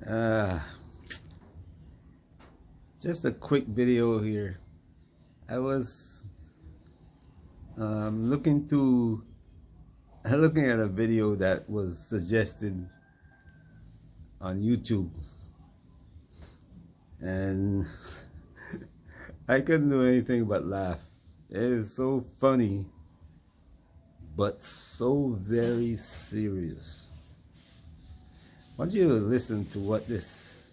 Uh, just a quick video here. I was looking at a video that was suggested on YouTube, and I couldn't do anything but laugh. It is so funny, but so very serious. I want you to listen to what this.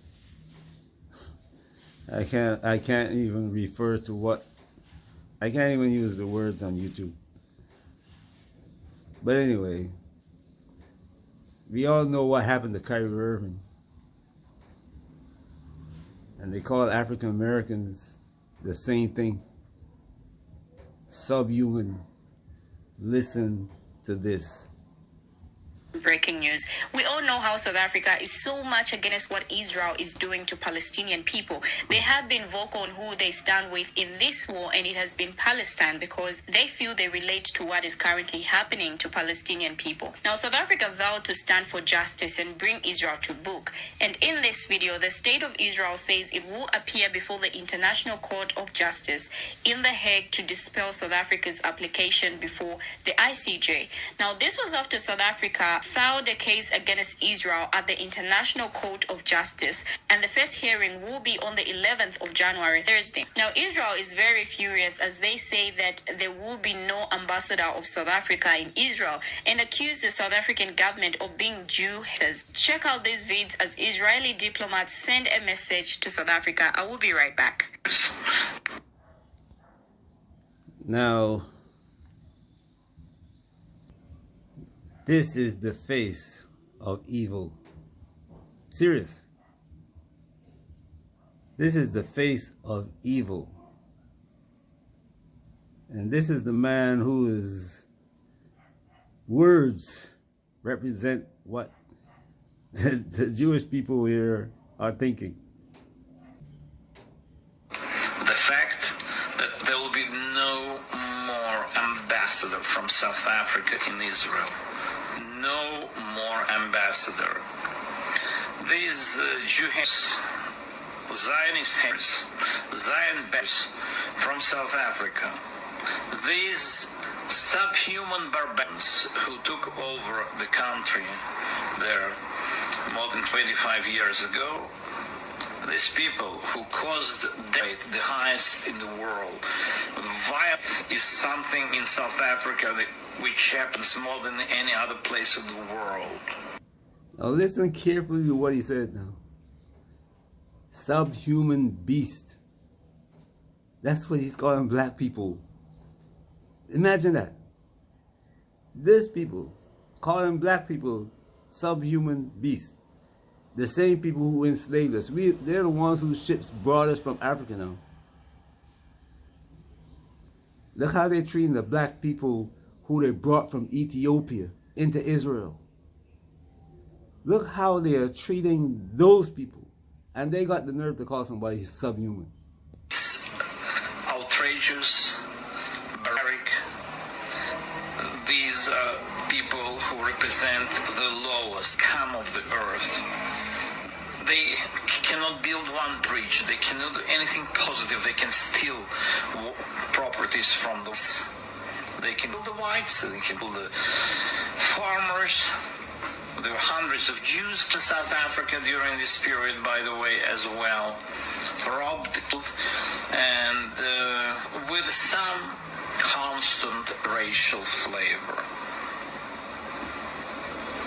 I can't even refer to what. I can't even use the words on YouTube. But anyway, we all know what happened to Kyrie Irving. And they call African Americans the same thing. Subhuman. Listen to this. Breaking news. We all know how South Africa is so much against what Israel is doing to Palestinian people. They have been vocal on who they stand with in this war, and it has been Palestine because they feel they relate to what is currently happening to Palestinian people. Now, South Africa vowed to stand for justice and bring Israel to book. And in this video, the State of Israel says it will appear before the International Court of Justice in The Hague to dispel South Africa's application before the ICJ. Now, this was after South Africa filed a case against Israel at the International Court of Justice, and the first hearing will be on the 11th of January, Thursday. Now, Israel is very furious as they say that there will be no ambassador of South Africa in Israel and accuse the South African government of being Jew haters. Check out these vids as Israeli diplomats send a message to South Africa. I will be right back. Now, this is the face of evil. Serious. This is the face of evil. And this is the man whose words represent what the Jewish people here are thinking. The fact that there will be no more ambassador from South Africa in Israel. No more ambassador. These Jewish Zionist haters, Zion bears from South Africa, these subhuman barbarians who took over the country there more than 25 years ago, these people who caused death, the highest in the world. Violence is something in South Africa which happens more than any other place in the world. Now listen carefully to what he said now. Subhuman beast. That's what he's calling black people. Imagine that. These people calling black people subhuman beast. The same people who enslaved us. They're the ones whose ships brought us from Africa now. Look how they're treating the black people who they brought from Ethiopia into Israel. Look how they are treating those people. And they got the nerve to call somebody subhuman. Outrageous, barbaric. These are people who represent the lowest scum of the earth. They cannot build one bridge. They cannot do anything positive. They can steal properties from those. They can kill the whites. They can kill the farmers. There were hundreds of Jews in South Africa during this period, by the way, as well. Robbed, and with some constant racial flavor.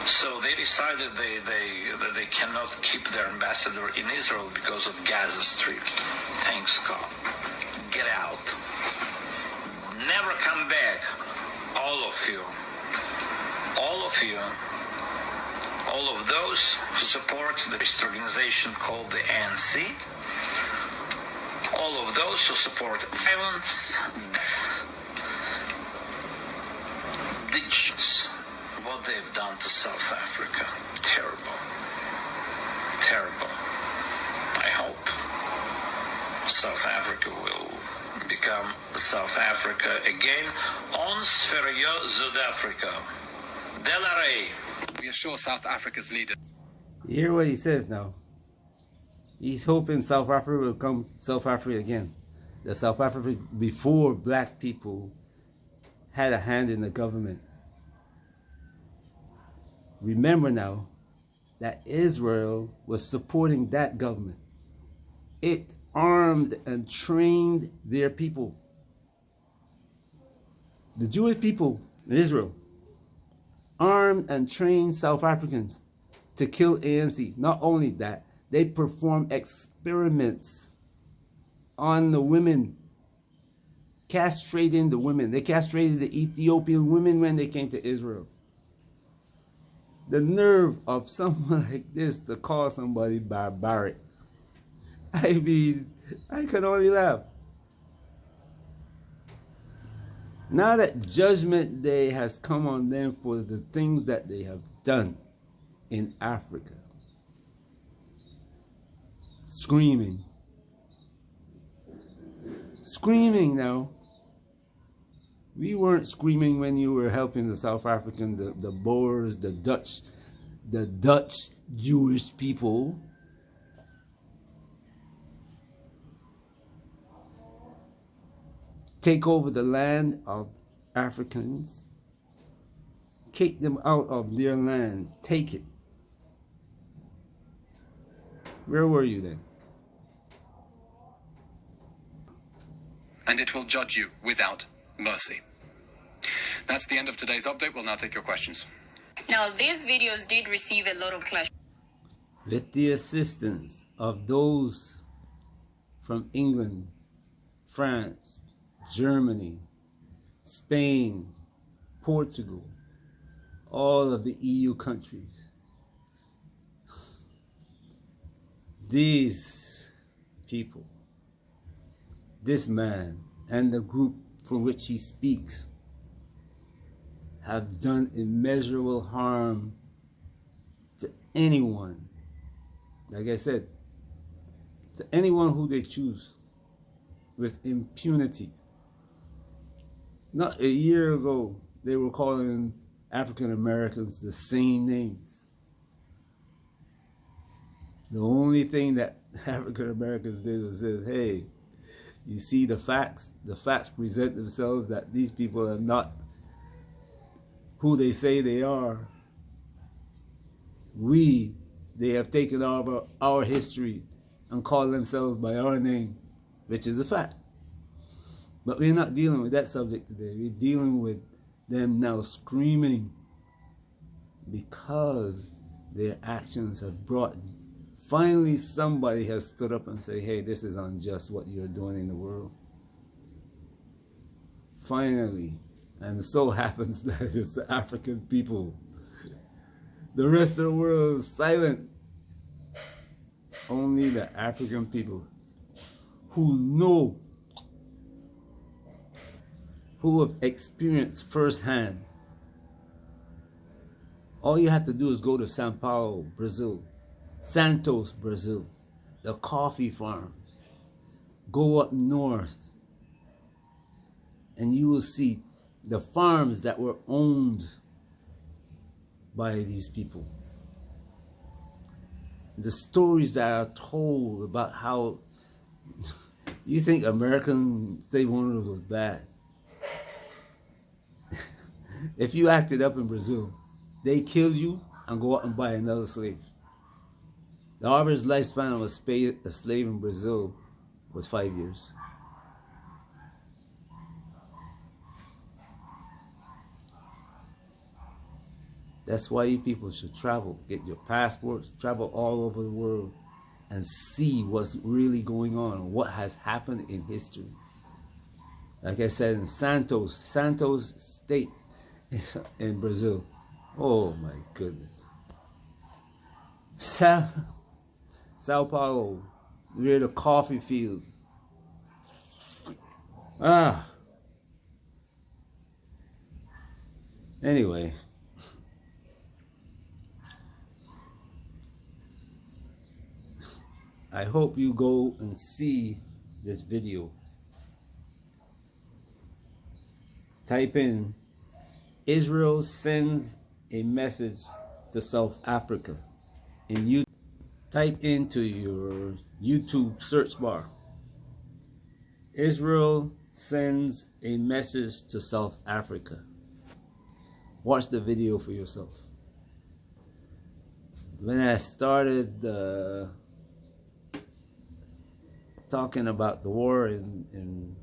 So they decided that they cannot keep their ambassador in Israel because of Gaza Strip. Thanks God. Get out. Never come back. All of you. All of you. All of those who support the terrorist organization called the ANC. All of those who support violence, death, the Jews. What they've done to South Africa. Terrible. Terrible. I hope South Africa will become South Africa again. Ons vir jou Zuid-Afrika. Delare. We assure South Africa's leaders. You hear what he says now? He's hoping South Africa will come South Africa again. The South Africa before black people had a hand in the government. Remember now that Israel was supporting that government. It armed and trained their people. The Jewish people in Israel armed and trained South Africans to kill ANC. Not only that, they performed experiments on the women, castrating the women. They castrated the Ethiopian women when they came to Israel. The nerve of someone like this to call somebody barbaric. I mean, I can only laugh. Now that Judgment Day has come on them for the things that they have done in Africa. Screaming. Screaming now. We weren't screaming when you were helping the South African, the Boers, the Dutch Jewish people. Take over the land of Africans. Kick them out of their land. Take it. Where were you then? And it will judge you without mercy. That's the end of today's update. We'll now take your questions. Now, these videos did receive a lot of clash. With the assistance of those from England, France, Germany, Spain, Portugal, all of the EU countries. These people, this man and the group for which he speaks have done immeasurable harm to anyone, like I said, to anyone who they choose with impunity. Not a year ago, they were calling African Americans the same names. The only thing that African Americans did was say, hey, you see the facts present themselves that these people are not who they say they are. They have taken over our history and called themselves by our name, which is a fact. But we're not dealing with that subject today. We're dealing with them now screaming because their actions have brought, finally somebody has stood up and said, hey, this is unjust what you're doing in the world. Finally. And it so happens that it's the African people. The rest of the world is silent. Only the African people who know, who have experienced firsthand. All you have to do is go to Sao Paulo, Brazil, Santos, Brazil, the coffee farms. Go up north and you will see the farms that were owned by these people. The stories that are told about how you think American slave owners was bad. If you acted up in Brazil, they kill you and go out and buy another slave. The average lifespan of a slave in Brazil was 5 years. That's why you people should travel. Get your passports, travel all over the world and see what's really going on, what has happened in history. Like I said, in Santos State in Brazil. Oh my goodness. Sao Paulo, where the coffee fields. Anyway. I hope you go and see this video. Type in Israel sends a message to South Africa in YouTube. type into your YouTube search bar, Israel sends a message to South Africa. Watch the video for yourself. When I started talking about the war in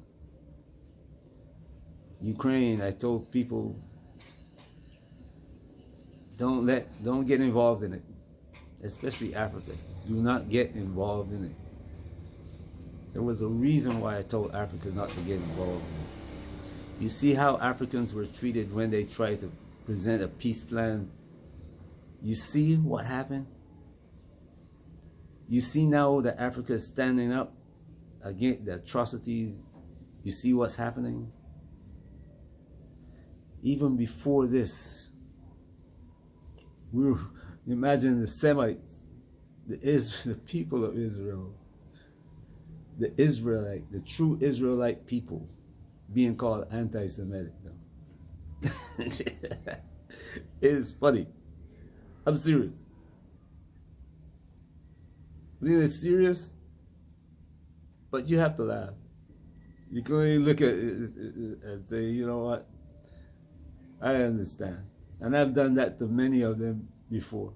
Ukraine, I told people, don't get involved in it, especially Africa. Do not get involved in it. There was a reason why I told Africa not to get involved in it. You see how Africans were treated when they tried to present a peace plan. You see what happened? You see now that Africa is standing up against the atrocities. You see what's happening? Even before this, imagine the Semites, the people of Israel, the Israelite, the true Israelite people being called anti-Semitic now. It is funny. I'm serious. Really serious, but you have to laugh. You can only look at it and say, you know what? I understand. And I've done that to many of them before.